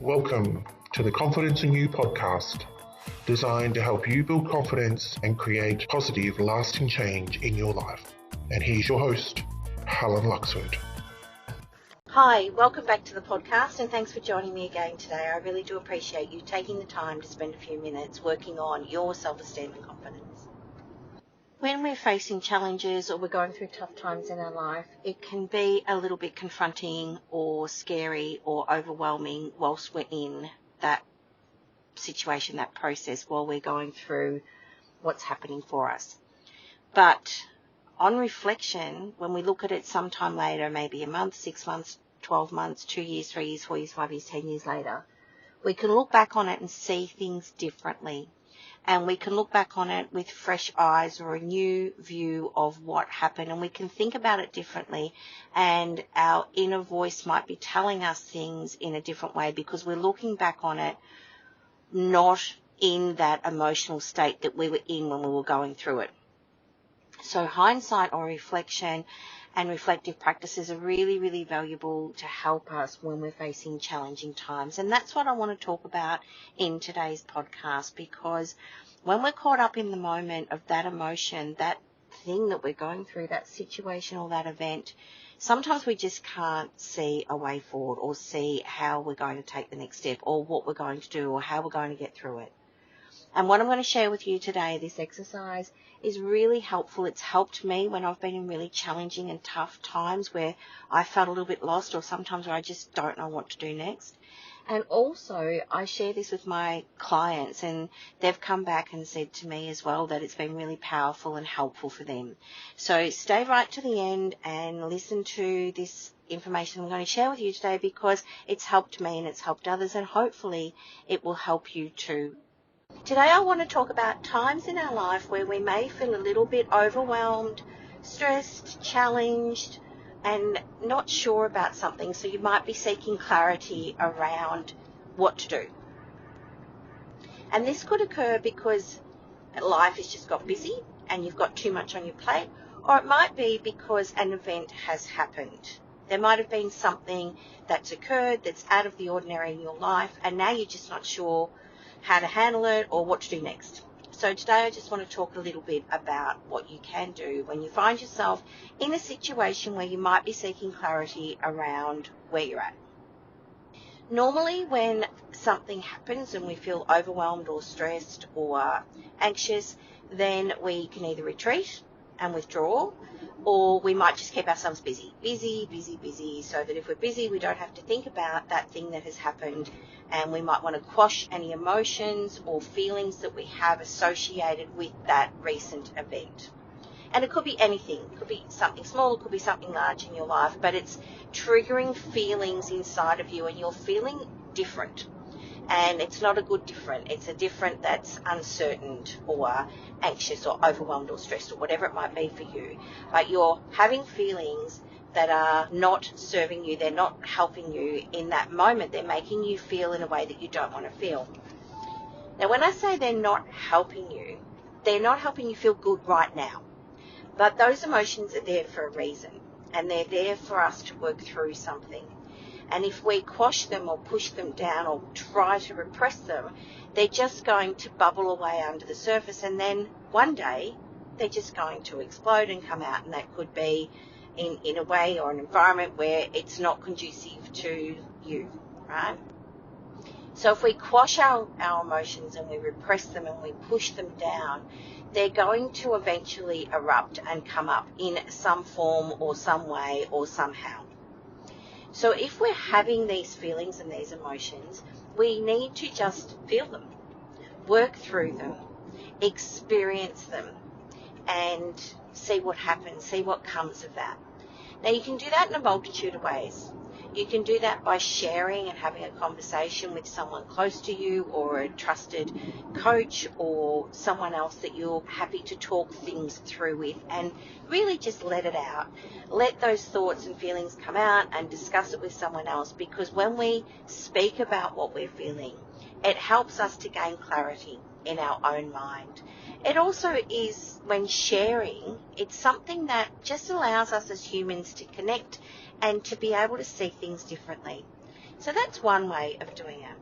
Welcome to the Confidence in You podcast, designed to help you build confidence and create positive, lasting change in your life. And here's your host, Helen Luxford. Hi, welcome back to the podcast, and thanks for joining me again today. I really do appreciate you taking the time to spend a few minutes working on your self-esteem and confidence. When we're facing challenges or we're going through tough times in our life, it can be a little bit confronting or scary or overwhelming whilst we're in that situation, that process, while we're going through what's happening for us. But on reflection, when we look at it sometime later, maybe a month, 6 months, 12 months, 2 years, 3 years, 4 years, 5 years, 10 years later, we can look back on it and see things differently. And we can look back on it with fresh eyes or a new view of what happened, and we can think about it differently, and our inner voice might be telling us things in a different way because we're looking back on it not in that emotional state that we were in when we were going through it. So hindsight or reflection and reflective practices are really, really valuable to help us when we're facing challenging times. And that's what I want to talk about in today's podcast, because when we're caught up in the moment of that emotion, that thing that we're going through, that situation or that event, sometimes we just can't see a way forward or see how we're going to take the next step or what we're going to do or how we're going to get through it. And what I'm going to share with you today, this exercise, is really helpful. It's helped me when I've been in really challenging and tough times where I felt a little bit lost, or sometimes where I just don't know what to do next. And also, I share this with my clients, and they've come back and said to me as well that it's been really powerful and helpful for them. So stay right to the end and listen to this information I'm going to share with you today, because it's helped me and it's helped others, and hopefully it will help you too. Today I want to talk about times in our life where we may feel a little bit overwhelmed, stressed, challenged, and not sure about something. So you might be seeking clarity around what to do. And this could occur because life has just got busy and you've got too much on your plate, or it might be because an event has happened. There might have been something that's occurred that's out of the ordinary in your life, and now you're just not sure how to handle it or what to do next. So today I just want to talk a little bit about what you can do when you find yourself in a situation where you might be seeking clarity around where you're at. Normally when something happens and we feel overwhelmed or stressed or anxious, then we can either retreat and withdraw, or we might just keep ourselves busy, so that if we're busy, we don't have to think about that thing that has happened, and we might want to quash any emotions or feelings that we have associated with that recent event. And it could be anything. It could be something small, it could be something large in your life, but it's triggering feelings inside of you, and you're feeling different. And it's not a good different. It's a different that's uncertain or anxious or overwhelmed or stressed or whatever it might be for you. But you're having feelings that are not serving you. They're not helping you in that moment. They're making you feel in a way that you don't want to feel. Now, when I say they're not helping you, they're not helping you feel good right now. But those emotions are there for a reason, and they're there for us to work through something. And if we quash them or push them down or try to repress them, they're just going to bubble away under the surface, and then one day they're just going to explode and come out, and that could be in a way or an environment where it's not conducive to you, right? So if we quash our emotions and we repress them and we push them down, they're going to eventually erupt and come up in some form or some way or somehow. So if we're having these feelings and these emotions, we need to just feel them, work through them, experience them, and see what happens, see what comes of that. Now, you can do that in a multitude of ways. You can do that by sharing and having a conversation with someone close to you, or a trusted coach, or someone else that you're happy to talk things through with, and really just let it out. Let those thoughts and feelings come out and discuss it with someone else, because when we speak about what we're feeling, it helps us to gain clarity in our own mind. It also is, when sharing, it's something that just allows us as humans to connect and to be able to see things differently. So that's one way of doing it.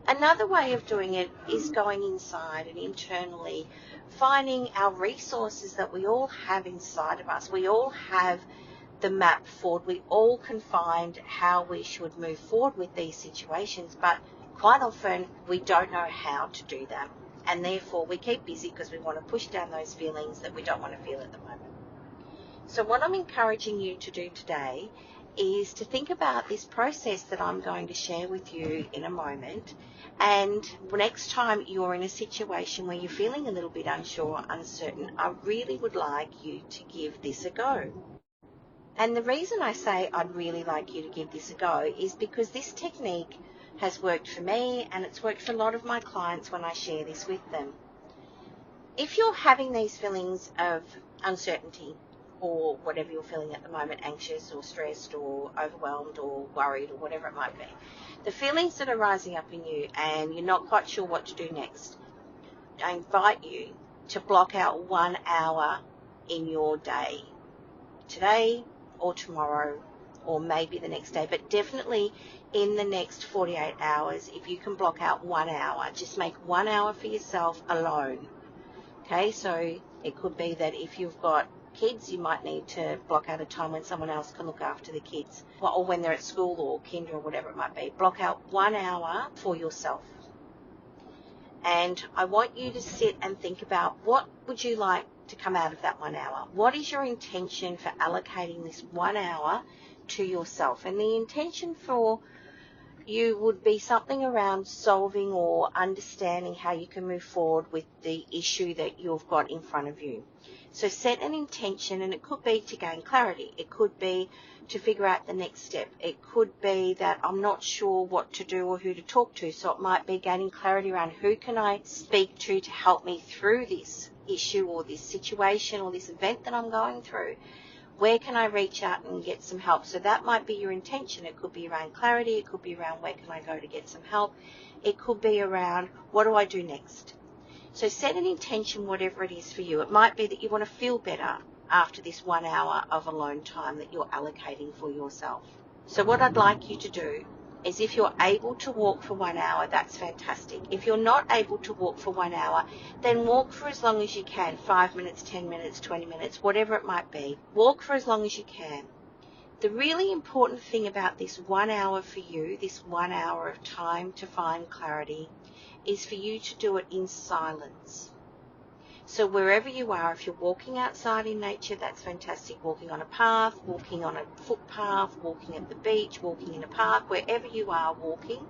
Another way of doing it is going inside and internally finding our resources that we all have inside of us. We all have the map forward. We all can find how we should move forward with these situations, but quite often we don't know how to do that. And therefore we keep busy because we want to push down those feelings that we don't want to feel at the moment. So what I'm encouraging you to do today is to think about this process that I'm going to share with you in a moment. And next time you're in a situation where you're feeling a little bit unsure, uncertain, I really would like you to give this a go. And the reason I say I'd really like you to give this a go is because this technique has worked for me, and it's worked for a lot of my clients when I share this with them. If you're having these feelings of uncertainty, or whatever you're feeling at the moment, anxious or stressed or overwhelmed or worried or whatever it might be, the feelings that are rising up in you and you're not quite sure what to do next, I invite you to block out 1 hour in your day, today or tomorrow or maybe the next day, but definitely in the next 48 hours. If you can block out 1 hour, just make 1 hour for yourself alone. Okay, so it could be that if you've got kids, you might need to block out a time when someone else can look after the kids, or when they're at school or kinder or whatever it might be. Block out 1 hour for yourself. And I want you to sit and think about, what would you like to come out of that 1 hour? What is your intention for allocating this 1 hour to yourself? And the intention for you would be something around solving or understanding how you can move forward with the issue that you've got in front of you. So set an intention, and it could be to gain clarity. It could be to figure out the next step. It could be that I'm not sure what to do or who to talk to. So it might be gaining clarity around who can I speak to help me through this issue or this situation or this event that I'm going through. Where can I reach out and get some help? So that might be your intention. It could be around clarity. It could be around where can I go to get some help. It could be around what do I do next? So set an intention, whatever it is for you. It might be that you want to feel better after this 1 hour of alone time that you're allocating for yourself. So what I'd like you to do is, if you're able to walk for 1 hour, that's fantastic. If you're not able to walk for 1 hour, then walk for as long as you can, 5 minutes, 10 minutes, 20 minutes, whatever it might be. Walk for as long as you can. The really important thing about this 1 hour for you, this 1 hour of time to find clarity, is for you to do it in silence. So wherever you are, if you're walking outside in nature, that's fantastic. Walking on a path, walking on a footpath, walking at the beach, walking in a park, wherever you are walking.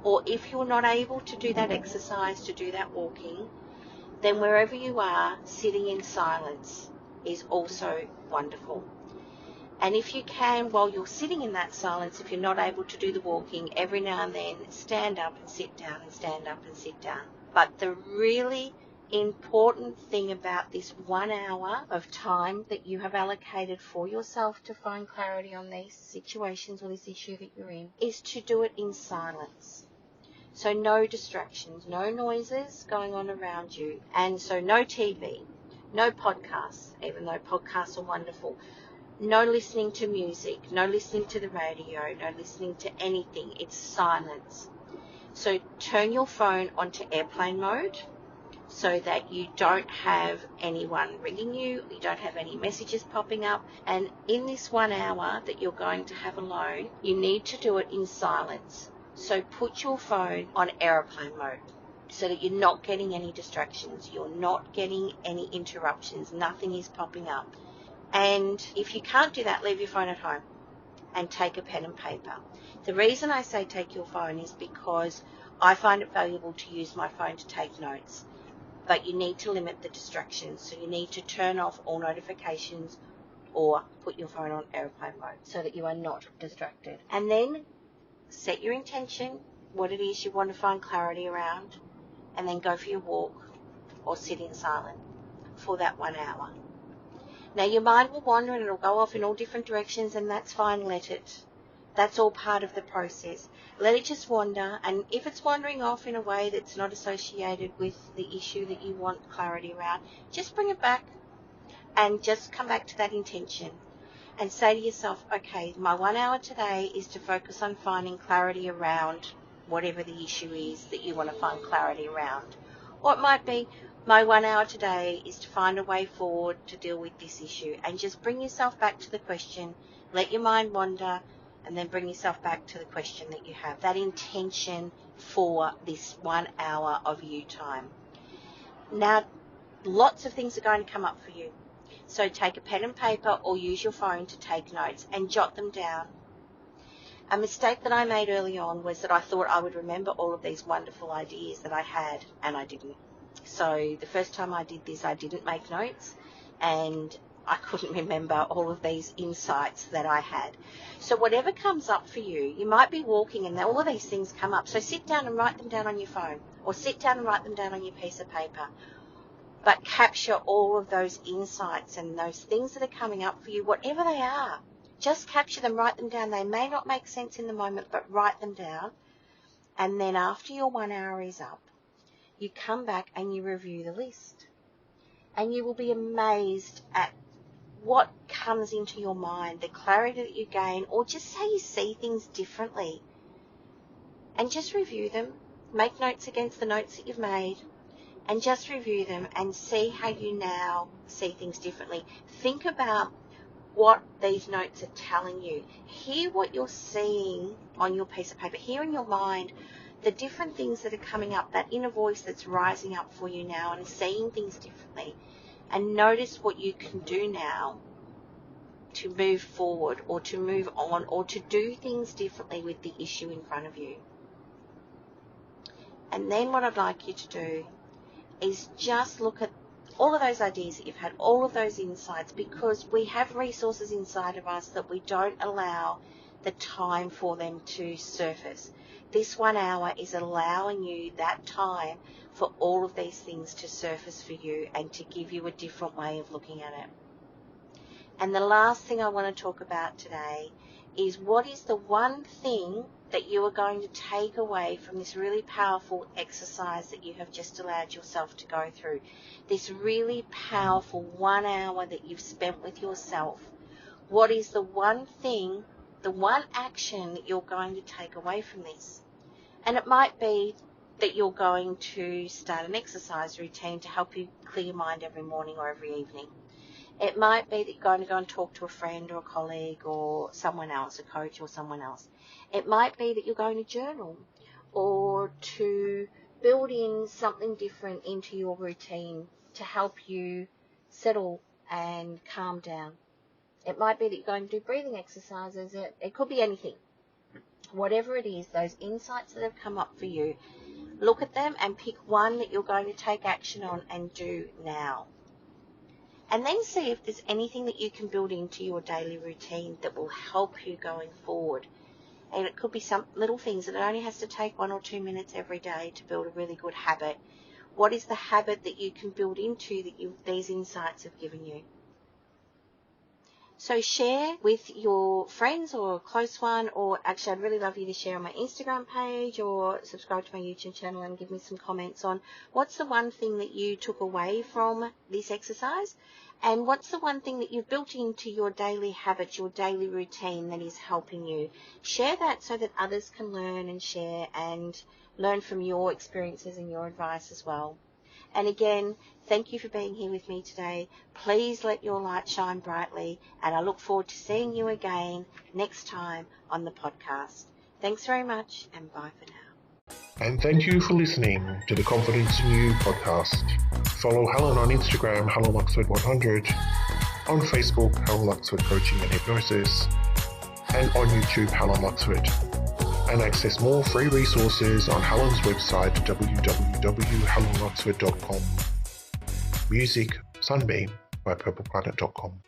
Or if you're not able to do that exercise, to do that walking, then wherever you are, sitting in silence is also wonderful. And if you can, while you're sitting in that silence, if you're not able to do the walking, every now and then stand up and sit down and stand up and sit down. But the really important thing about this 1 hour of time that you have allocated for yourself to find clarity on these situations or this issue that you're in is to do it in silence. So no distractions, no noises going on around you. And so no TV, no podcasts, even though podcasts are wonderful. No listening to music, no listening to the radio, no listening to anything. It's silence. So turn your phone onto airplane mode so that you don't have anyone ringing you, you don't have any messages popping up. And in this 1 hour that you're going to have alone, you need to do it in silence. So put your phone on airplane mode so that you're not getting any distractions, you're not getting any interruptions, nothing is popping up. And if you can't do that, leave your phone at home and take a pen and paper. The reason I say take your phone is because I find it valuable to use my phone to take notes. But you need to limit the distractions. So you need to turn off all notifications or put your phone on airplane mode so that you are not distracted. And then set your intention, what it is you want to find clarity around, and then go for your walk or sit in silence for that 1 hour. Now your mind will wander and it'll go off in all different directions, and that's fine, let it. That's all part of the process. Let it just wander, and if it's wandering off in a way that's not associated with the issue that you want clarity around, just bring it back and just come back to that intention. and say to yourself, okay, my 1 hour today is to focus on finding clarity around whatever the issue is that you want to find clarity around. Or it might be, my 1 hour today is to find a way forward to deal with this issue, and just bring yourself back to the question, let your mind wander, and then bring yourself back to the question that you have, that intention for this 1 hour of you time. Now, lots of things are going to come up for you. So take a pen and paper or use your phone to take notes and jot them down. A mistake that I made early on was that I thought I would remember all of these wonderful ideas that I had, and I didn't. So the first time I did this, I didn't make notes, and I couldn't remember all of these insights that I had. So whatever comes up for you, you might be walking and all of these things come up. So sit down and write them down on your phone, or sit down and write them down on your piece of paper. But capture all of those insights and those things that are coming up for you, whatever they are. Just capture them, write them down. They may not make sense in the moment, but write them down. And then after your 1 hour is up, you come back and you review the list. And you will be amazed at what comes into your mind, the clarity that you gain, or just how you see things differently. And just review them. Make notes against the notes that you've made. And just review them and see how you now see things differently. Think about what these notes are telling you. Hear what you're seeing on your piece of paper. Hear in your mind the different things that are coming up, that inner voice that's rising up for you now and seeing things differently. And notice what you can do now to move forward or to move on or to do things differently with the issue in front of you. And then what I'd like you to do is just look at all of those ideas that you've had, all of those insights, because we have resources inside of us that we don't allow the time for them to surface. This 1 hour is allowing you that time for all of these things to surface for you and to give you a different way of looking at it. And the last thing I want to talk about today is what is the one thing that you are going to take away from this really powerful exercise that you have just allowed yourself to go through. This really powerful 1 hour that you've spent with yourself. What is the one thing, the one action that you're going to take away from this? And it might be that you're going to start an exercise routine to help you clear your mind every morning or every evening. It might be that you're going to go and talk to a friend or a colleague or someone else, a coach or someone else. It might be that you're going to journal or to build in something different into your routine to help you settle and calm down. It might be that you're going to do breathing exercises. It could be anything. Whatever it is, those insights that have come up for you, look at them and pick one that you're going to take action on and do now. And then see if there's anything that you can build into your daily routine that will help you going forward. And it could be some little things, and it only has to take 1 or 2 minutes every day to build a really good habit. What is the habit that you can build into that these insights have given you? So share with your friends or a close one, or actually I'd really love you to share on my Instagram page or subscribe to my YouTube channel and give me some comments on what's the one thing that you took away from this exercise, and what's the one thing that you've built into your daily habits, your daily routine that is helping you. Share that so that others can learn and share and learn from your experiences and your advice as well. And again, thank you for being here with me today. Please let your light shine brightly, and I look forward to seeing you again next time on the podcast. Thanks very much, and bye for now. And thank you for listening to the Confidence in You podcast. Follow Helen on Instagram, HelenLuxford100, on Facebook, Helen Luxford Coaching and Hypnosis, and on YouTube, Helen Luxford. And access more free resources on Helen's website, www.helenluxford.com. Music, Sunbeam by purpleplanet.com.